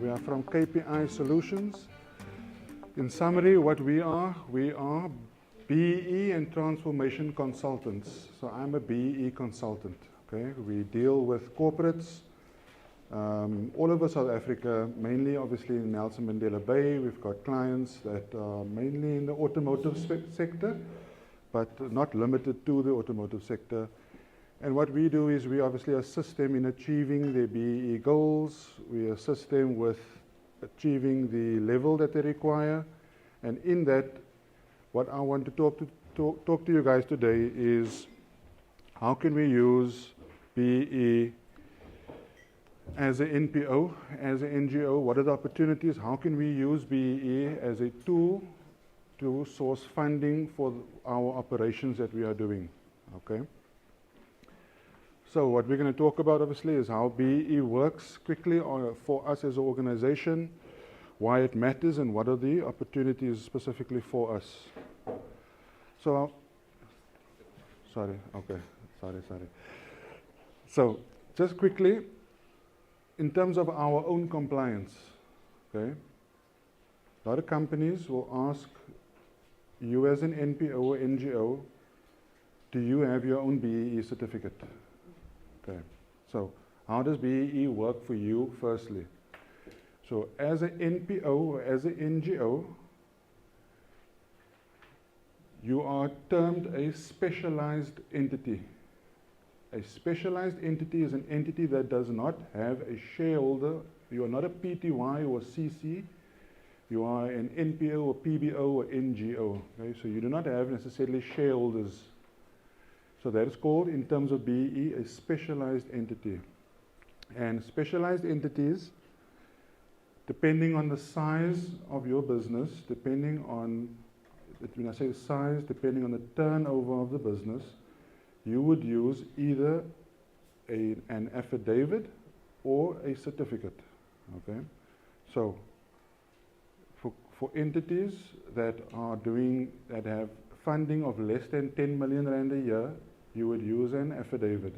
We are from KPI Solutions. In summary, what we are BE and transformation consultants. So I'm a BE consultant. Okay, we deal with corporates all over South Africa, mainly obviously in Nelson Mandela Bay. We've got clients that are mainly in the automotive sector, but not limited to the automotive sector. And what we do is we obviously assist them in achieving their BEE goals. We assist them with achieving the level that they require. And in that, what I want to talk to you guys today is how can we use BEE as an NPO, as an NGO? What are the opportunities? How can we use BEE as a tool to source funding for our operations that we are doing? Okay. So what we're going to talk about obviously is how BEE works quickly for us as an organization, why it matters, and what are the opportunities specifically for us. So, sorry. So just quickly, in terms of our own compliance, okay, a lot of companies will ask you as an NPO or NGO, do you have your own BEE certificate? Okay, so how does BEE work for you firstly? So as an NPO or as an NGO, you are termed a specialized entity. A specialized entity is an entity that does not have a shareholder. You are not a PTY or CC. You are an NPO or PBO or NGO. Okay? So you do not have necessarily shareholders. So that is called, in terms of BEE, a specialized entity. And specialized entities, depending on the size of your business, depending on, when I say size, depending on the turnover of the business, you would use either an affidavit or a certificate. Okay? So for entities that have funding of less than 10 million rand a year, you would use an affidavit.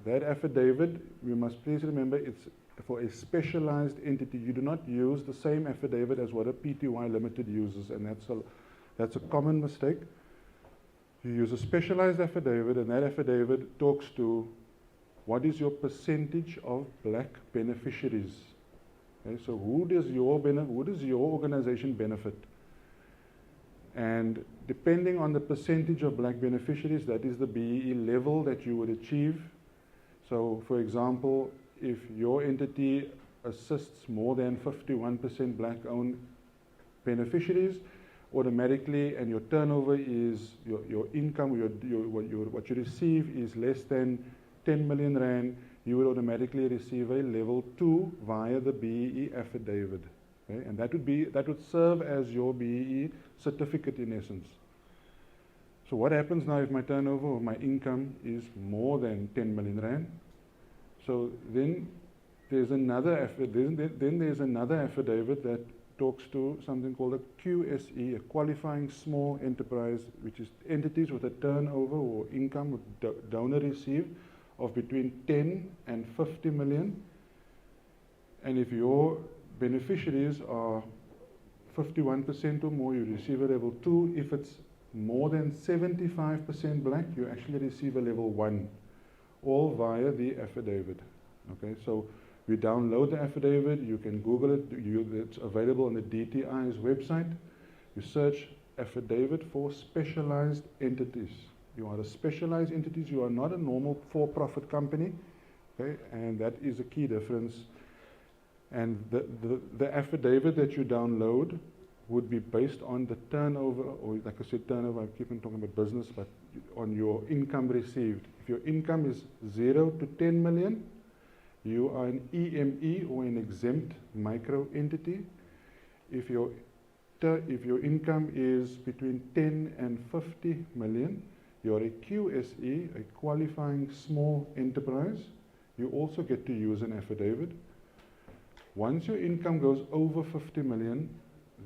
That affidavit, you must please remember, it's for a specialized entity. You do not use the same affidavit as what a PTY Limited uses, and that's a common mistake. You use a specialized affidavit, and that affidavit talks to what is your percentage of black beneficiaries. Okay, so who does your organization benefit? And depending on the percentage of black beneficiaries, that is the BEE level that you would achieve. So for example, if your entity assists more than 51% black-owned beneficiaries, automatically, and your turnover is, your income, what you receive is less than 10 million rand, you will automatically receive a level 2 via the BEE affidavit. Okay? And that would serve as your BEE certificate in essence. So what happens now if my turnover or my income is more than 10 million rand? So then there's another affidavit that talks to something called a QSE, a qualifying small enterprise, which is entities with a turnover or income with donor received of between 10 and 50 million. And if your beneficiaries are 51% or more, you receive a level 2. If it's more than 75% black, you actually receive a level 1, all via the affidavit. Okay, so you download the affidavit, you can Google it, it's available on the DTI's website. You search affidavit for specialized entities. You are a specialized entity, you are not a normal for-profit company, okay, and that is a key difference. And the affidavit that you download would be based on the turnover, or like I said, turnover, I keep on talking about business, but on your income received. If your income is 0 to 10 million, You are an EME or an exempt micro entity. If your income is between 10 and 50 million, you're a QSE, a qualifying small enterprise. You also get to use an affidavit. Once your income goes over 50 million,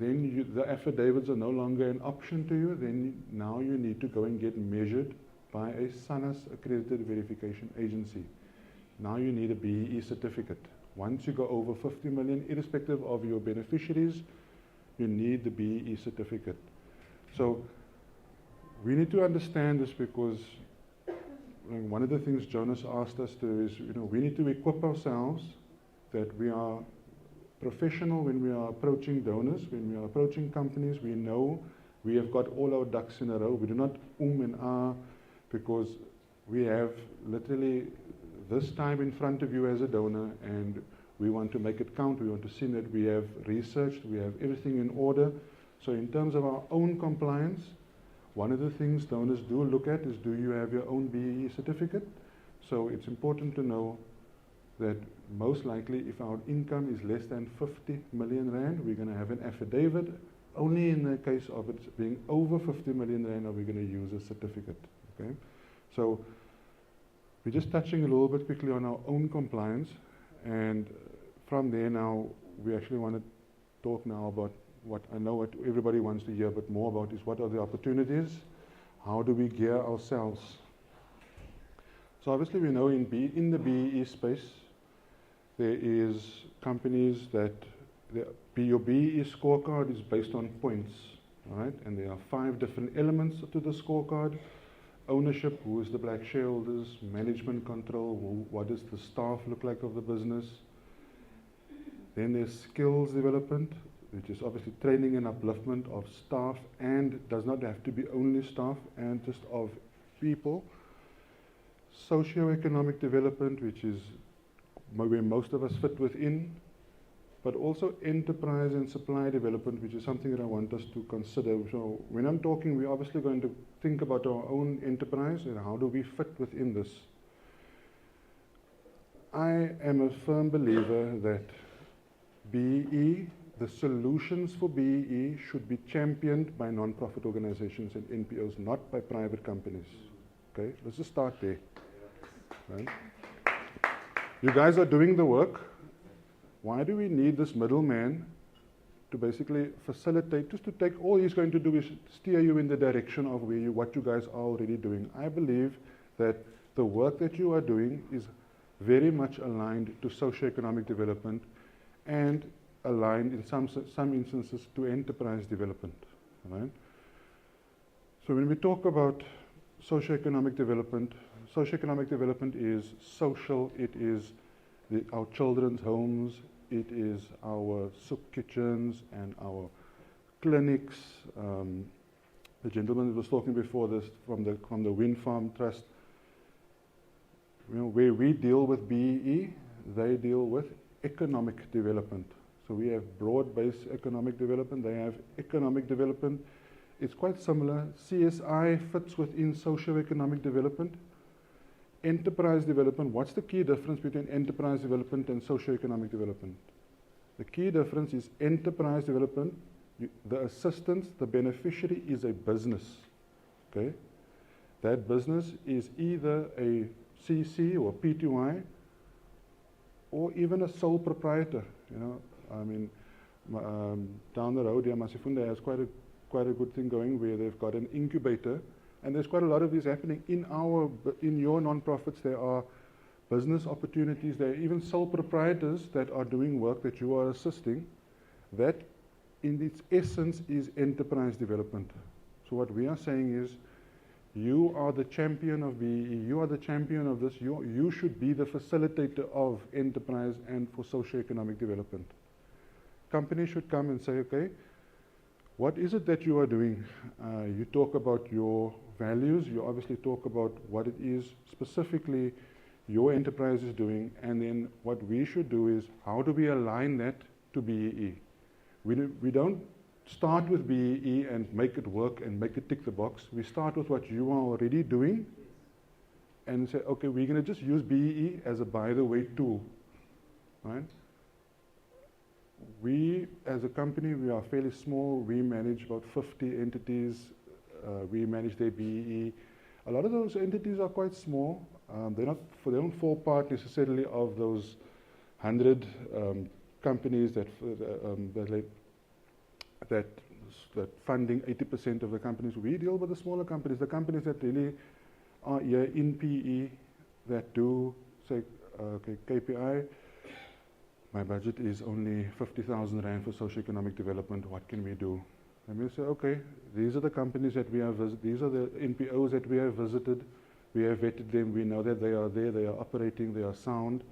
then the affidavits are no longer an option to you. Then now you need to go and get measured by a SANAS accredited verification agency. Now you need a BEE certificate. Once you go over 50 million, irrespective of your beneficiaries, you need the BEE certificate. So we need to understand this, because one of the things Jonas asked us to is, we need to equip ourselves that we are professional when we are approaching donors, when we are approaching companies. We know we have got all our ducks in a row. We do not and ah, because we have literally this time in front of you as a donor, and we want to make it count. We want to see that we have researched, we have everything in order. So in terms of our own compliance, one of the things donors do look at is, do you have your own BEE certificate? So it's important to know that most likely if our income is less than 50 million rand, we're going to have an affidavit. Only in the case of it being over 50 million rand are we going to use a certificate. Okay? So we're just touching a little bit quickly on our own compliance, and from there now we actually want to talk now about what I know what everybody wants to hear a bit more about is, what are the opportunities? How do we gear ourselves? So obviously we know in the BEE space there is companies that your BEE scorecard is based on points, right? And there are 5 different elements to the scorecard. Ownership, who is the black shareholders, management control, what does the staff look like of the business. Then there's skills development, which is obviously training and upliftment of staff, and does not have to be only staff and just of people. Socio-economic development, which is where most of us fit within, but also enterprise and supply development, which is something that I want us to consider. So when I'm talking, we're obviously going to think about our own enterprise and how do we fit within this. I am a firm believer that BEE, the solutions for BEE should be championed by non-profit organizations and NPOs, not by private companies. Okay, let's just start there. Right? You guys are doing the work. Why do we need this middleman to basically facilitate, just to take, all he's going to do is steer you in the direction of what you guys are already doing. I believe that the work that you are doing is very much aligned to socioeconomic development and aligned in some instances to enterprise development. Right? So when we talk about socioeconomic development is social, it is our children's homes, it is our soup kitchens and our clinics. The gentleman who was talking before this from the Wind Farm Trust, where we deal with BEE, they deal with economic development. So we have broad-based economic development, they have economic development. It's quite similar. CSI fits within socio-economic development. Enterprise development, what's the key difference between enterprise development and socio-economic development? The key difference is enterprise development, the assistance, the beneficiary is a business. Okay? That business is either a CC or PTY or even a sole proprietor. I mean, down the road here, Masifunda has quite a good thing going where they've got an incubator. And there's quite a lot of this happening in your non-profits. There are business opportunities. There are even sole proprietors that are doing work that you are assisting. That, in its essence, is enterprise development. So what we are saying is, you are the champion of BEE. You are the champion of this. You should be the facilitator of enterprise and for socio-economic development. Companies should come and say, okay, what is it that you are doing? You talk about your values, you obviously talk about what it is specifically your enterprise is doing, and then what we should do is, how do we align that to BEE? We don't start with BEE and make it work and make it tick the box. We start with what you are already doing and say, okay, we're going to just use BEE as a by the way tool. right? We, as a company, we are fairly small. We manage about 50 entities. We manage their BEE. A lot of those entities are quite small. They don't fall part necessarily of those 100 companies that funding 80% of the companies. We deal with the smaller companies, the companies that really are here in PE, that do say, okay, KPI, my budget is only 50,000 Rand for socio-economic development, what can we do? And we say, okay, these are the companies that we have visited, these are the NPOs that we have visited, we have vetted them, we know that they are there, they are operating, they are sound.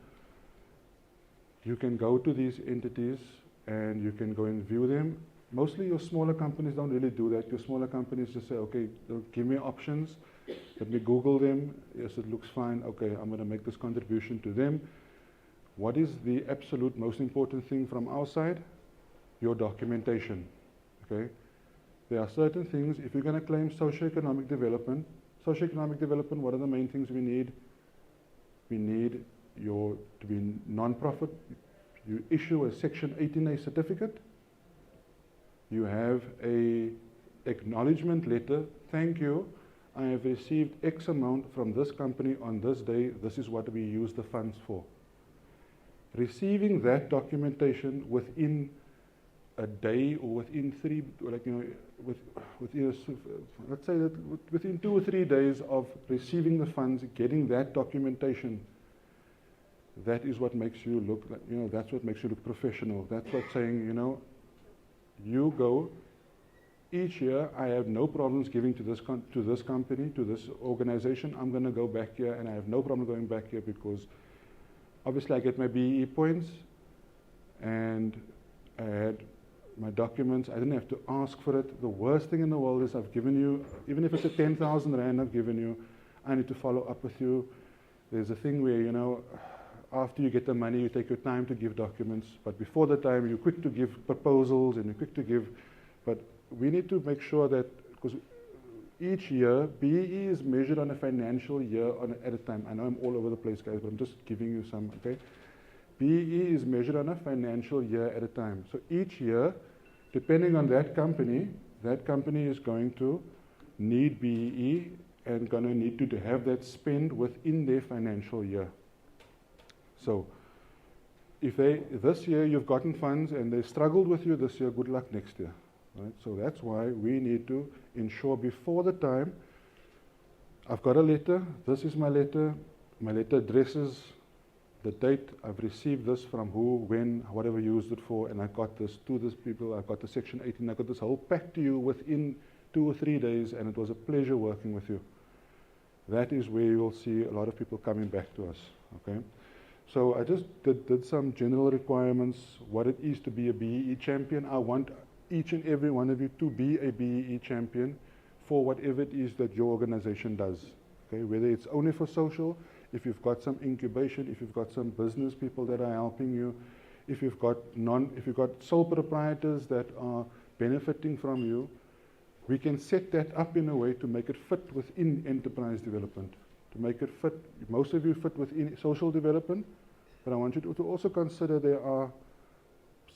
You can go to these entities and you can go and view them. Mostly your smaller companies don't really do that. Your smaller companies just say, okay, give me options, let me Google them, yes, it looks fine, okay, I'm going to make this contribution to them. What is the absolute most important thing from our side? Your documentation, okay? There are certain things, if you're going to claim socio-economic development, what are the main things we need? We need to be non-profit. You issue a Section 18A certificate. You have a acknowledgement letter. Thank you. I have received X amount from this company on this day. This is what we use the funds for. Receiving that documentation within a day or within let's say that within 2 or 3 days of receiving the funds, getting that documentation, that is what makes you look like, that's what makes you look professional. That's what saying, you go, each year I have no problems giving to this company, to this organization. I'm going to go back here and I have no problem going back here because obviously I get my BE points and I had my documents. I didn't have to ask for it. The worst thing in the world is I've given you, even if it's a 10,000 Rand I've given you, I need to follow up with you. There's a thing where, after you get the money, you take your time to give documents, but before the time, you're quick to give proposals and you're quick to give, but we need to make sure that, because each year, BEE is measured on a financial year at a time. I know I'm all over the place, guys, but I'm just giving you some, okay? BEE is measured on a financial year at a time. So each year, depending on that company is going to need BEE and going to need to have that spend within their financial year. So if this year you've gotten funds and they struggled with you this year, good luck next year. Right? So that's why we need to ensure before the time, I've got a letter, this is my letter addresses the date, I've received this from who, when, whatever you used it for, and I got this to this people, I got the Section 18, I got this whole pack to you within 2 or 3 days, and it was a pleasure working with you. That is where you'll see a lot of people coming back to us, okay? So I just did some general requirements, what it is to be a BEE champion. I want each and every one of you to be a BEE champion for whatever it is that your organization does. Okay? Whether it's only for social, if you've got some incubation, if you've got some business people that are helping you, if you've got sole proprietors that are benefiting from you, we can set that up in a way to make it fit within enterprise development. To make it fit, most of you fit within social development, but I want you to also consider there are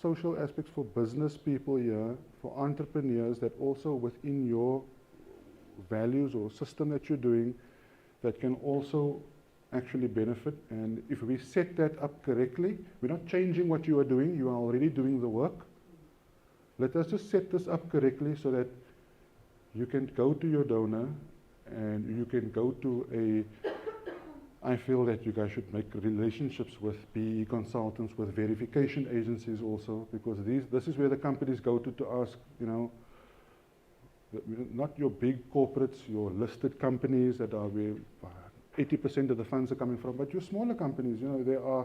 social aspects for business people here, for entrepreneurs that also within your values or system that you're doing that can also actually benefit. And if we set that up correctly, we're not changing what you are doing, you are already doing the work. Let us just set this up correctly so that you can go to your donor and you can go to I feel that you guys should make relationships with BE consultants, with verification agencies also, because this is where the companies go to ask, not your big corporates, your listed companies that are where 80% of the funds are coming from, but your smaller companies, there are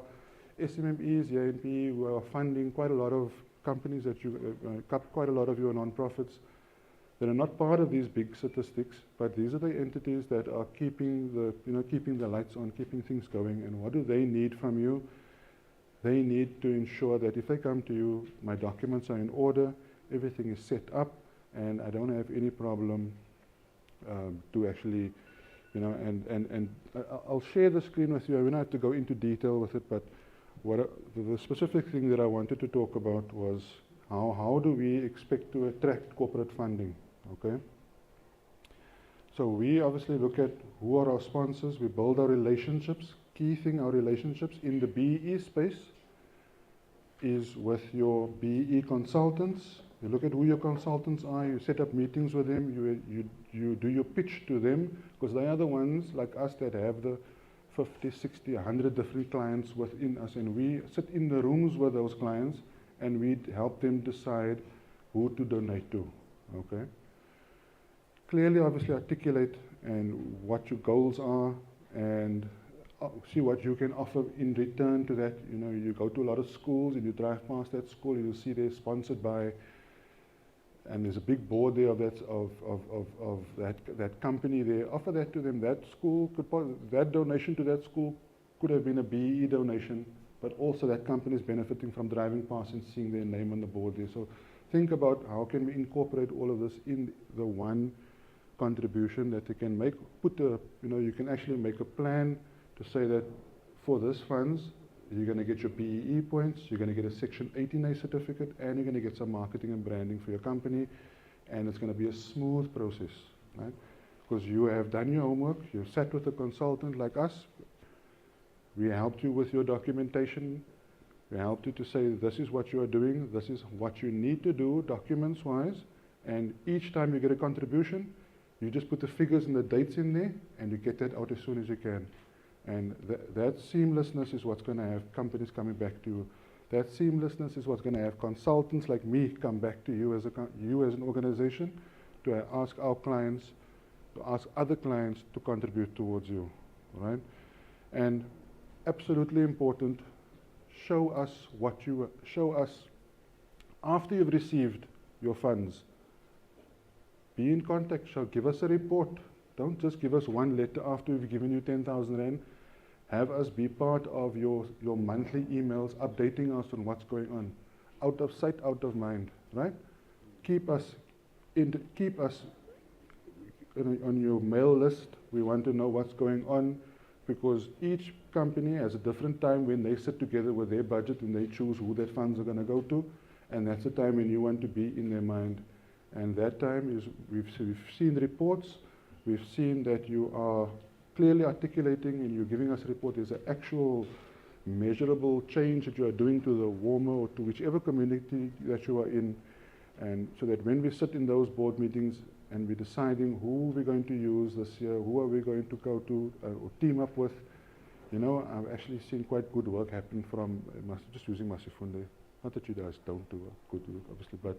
SMMEs here in PE who are funding quite a lot of companies that quite a lot of your non-profits that are not part of these big statistics, but these are the entities that are keeping the lights on, keeping things going. And what do they need from you? They need to ensure that if they come to you, my documents are in order, everything is set up, and I don't have any problem to actually, and I'll share the screen with you. I don't have to go into detail with it, but The specific thing that I wanted to talk about was how do we expect to attract corporate funding, okay? So we obviously look at who are our sponsors, we build our relationships. Key thing, our relationships in the BEE space is with your BEE consultants. You look at who your consultants are, you set up meetings with them, you do your pitch to them, because they are the ones like us that have the 50, 60, 100 different clients within us, and we sit in the rooms with those clients and we help them decide who to donate to, okay? Clearly, obviously articulate and what your goals are and see what you can offer in return to that. You know, you go to a lot of schools and you drive past that school and you'll see they're sponsored by, and there's a big board there of that company there. Offer that to them. That school that donation to that school could have been a BEE donation, but also that company is benefiting from driving past and seeing their name on the board there. So think about how can we incorporate all of this in the one contribution that they can make. You can actually make a plan to say that for this funds, you're going to get your BEE points, you're going to get a Section 18A certificate, and you're going to get some marketing and branding for your company, and it's going to be a smooth process, right? Because you have done your homework, you've sat with a consultant like us, we helped you with your documentation, we helped you to say this is what you are doing, this is what you need to do documents-wise, and each time you get a contribution, you just put the figures and the dates in there, and you get that out as soon as you can. And that seamlessness is what's going to have companies coming back to you. That seamlessness is what's going to have consultants like me come back to you as an organization to ask our clients, to ask other clients to contribute towards you, right? And absolutely important, show us after you've received your funds. Be in contact, give us a report. Don't just give us one letter after we've given you 10,000 Rand. Have us be part of your monthly emails, updating us on what's going on. Out of sight, out of mind, right? Keep us on your mail list. We want to know what's going on, because each company has a different time when they sit together with their budget and they choose who their funds are going to go to, and that's the time when you want to be in their mind. And that time is, we've seen reports, we've seen that you are clearly articulating and you're giving us a report. There's an actual measurable change that you are doing to the warmer or to whichever community that you are in. And so that when we sit in those board meetings and we're deciding who we're going to use this year, who are we going to go to or team up with, I've actually seen quite good work happen from, just using Masifunde. Not that you guys don't do good work, obviously, but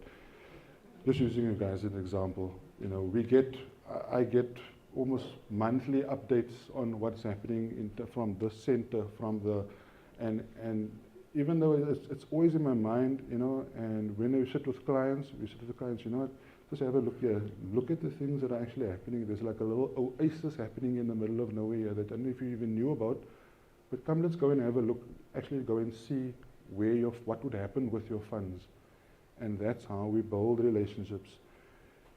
just using you guys as an example. I get almost monthly updates on what's happening from the center, and even though it's always in my mind, and when we sit with clients, just have a look here. Look at the things that are actually happening. There's like a little oasis happening in the middle of nowhere here that I don't know if you even knew about, but come, let's go and have a look, actually go and see what would happen with your funds. And that's how we build relationships.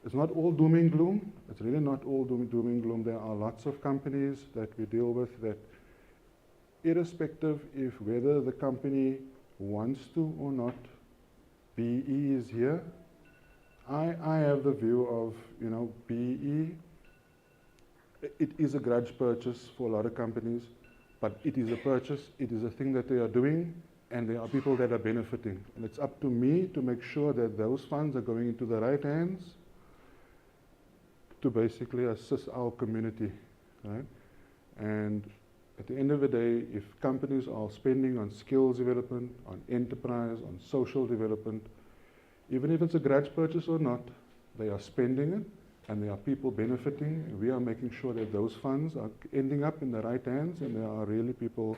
It's not all doom and gloom. It's really not all doom and gloom. There are lots of companies that we deal with that, irrespective if whether the company wants to or not, BE is here. I have the view of, BE, it is a grudge purchase for a lot of companies, but it is a purchase, it is a thing that they are doing, and there are people that are benefiting. And it's up to me to make sure that those funds are going into the right hands to basically assist our community, right? And at the end of the day, if companies are spending on skills development, on enterprise, on social development, even if it's a grudge purchase or not, they are spending it, and there are people benefiting, and we are making sure that those funds are ending up in the right hands, and there are really people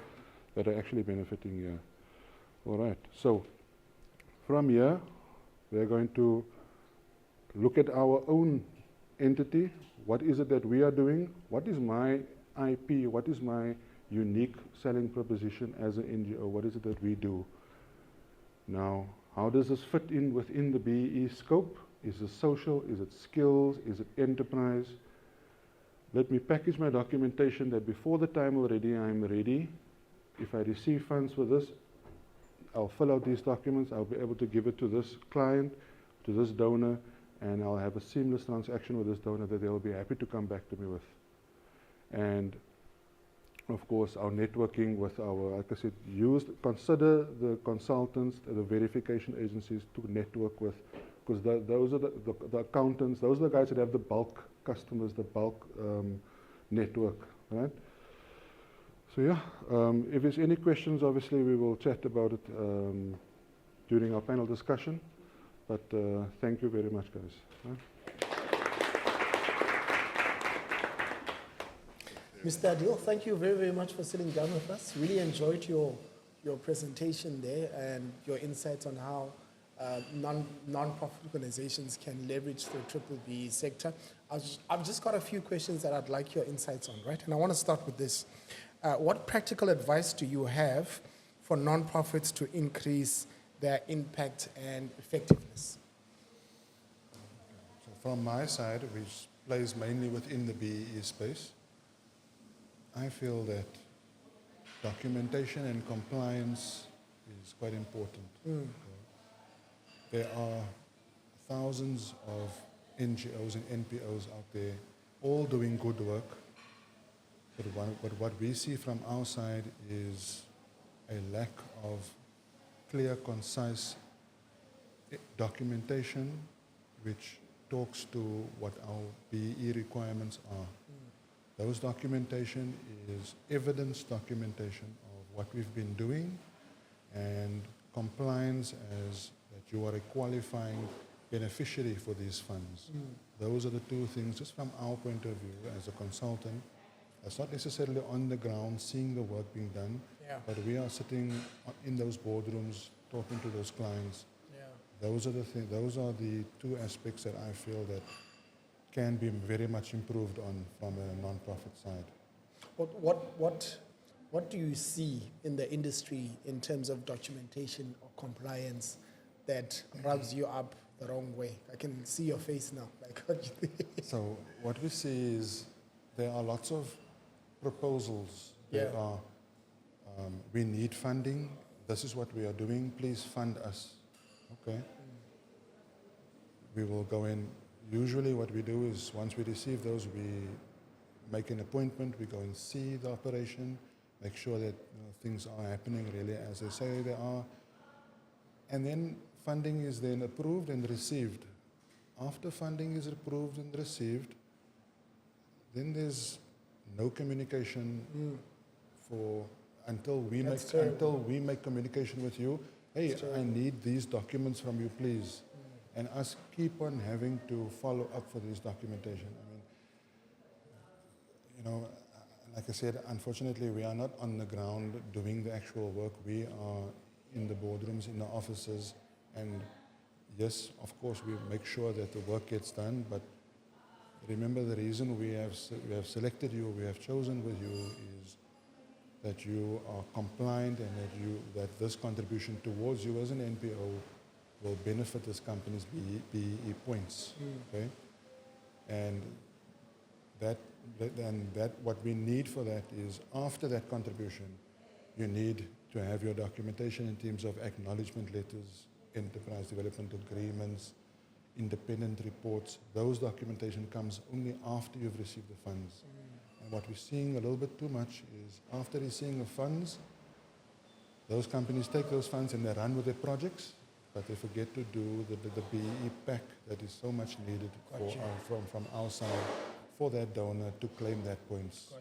that are actually benefiting here. All right, so from here, we're going to look at our own entity. What is it that we are doing? What is my IP? What is my unique selling proposition as an NGO? What is it that we do? Now, how does this fit in within the BEE scope? Is it social? Is it skills? Is it enterprise? Let me package my documentation that before the time already I'm ready. If I receive funds for this, I'll fill out these documents, I'll be able to give it to this client, to this donor, and I'll have a seamless transaction with this donor that they'll be happy to come back to me with. And of course, our networking with our, like I said, consider the consultants, the verification agencies to network with, because those are the accountants, those are the guys that have the bulk customers, the bulk network, right? So yeah, if there's any questions, obviously we will chat about it during our panel discussion. But thank you very much, guys. Mr. Aadil, thank you very, very much for sitting down with us. Really enjoyed your presentation there and your insights on how non-profit organizations can leverage the triple B sector. I've just got a few questions that I'd like your insights on, right? And I want to start with this. What practical advice do you have for non-profits to increase their impact and effectiveness? So from my side, which plays mainly within the BEE space, I feel that documentation and compliance is quite important. There are thousands of NGOs and NPOs out there all doing good work, but what we see from our side is a lack of clear, concise documentation which talks to what our BEE requirements are. Those documentation is evidence documentation of what we've been doing, and compliance as that you are a qualifying beneficiary for these funds. Those are the two things, just from our point of view as a consultant. That's not necessarily on the ground seeing the work being done, but we are sitting in those boardrooms talking to those clients. Those are the things, those are the two aspects that I feel that can be very much improved on from a non-profit side. What do you see in the industry in terms of documentation or compliance that rubs you up the wrong way? I can see your face now. Like, what do you think? So what we see is there are lots of proposals. There are, we need funding. This is what we are doing. Please fund us. Okay. We will go in. Usually what we do is once we receive those, we make an appointment, we go and see the operation, make sure that things are happening really as they say they are. And then funding is then approved and received. After funding is approved and received, then there's no communication until we make communication with you. Hey, I need these documents from you, please. And us keep on having to follow up for this documentation. I mean, like I said, unfortunately, we are not on the ground doing the actual work. We are in the boardrooms, in the offices, and yes, of course, we make sure that the work gets done, but remember the reason we have selected you, we have chosen with you is that you are compliant and that this contribution towards you as an NPO will benefit this company's BEE points, okay? And what we need for that is after that contribution, you need to have your documentation in terms of acknowledgement letters, enterprise development agreements, independent reports. Those documentation comes only after you've received the funds. And what we're seeing a little bit too much is after receiving the funds, those companies take those funds and they run with their projects, but they forget to do the BEE pack that is so much needed from our side for that donor to claim that points.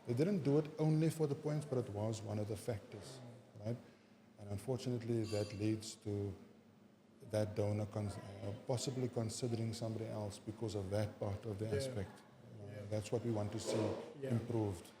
They didn't do it only for the points, but it was one of the factors, right? And unfortunately, that leads to that donor possibly considering somebody else because of that part of the aspect. That's what we want to see improved.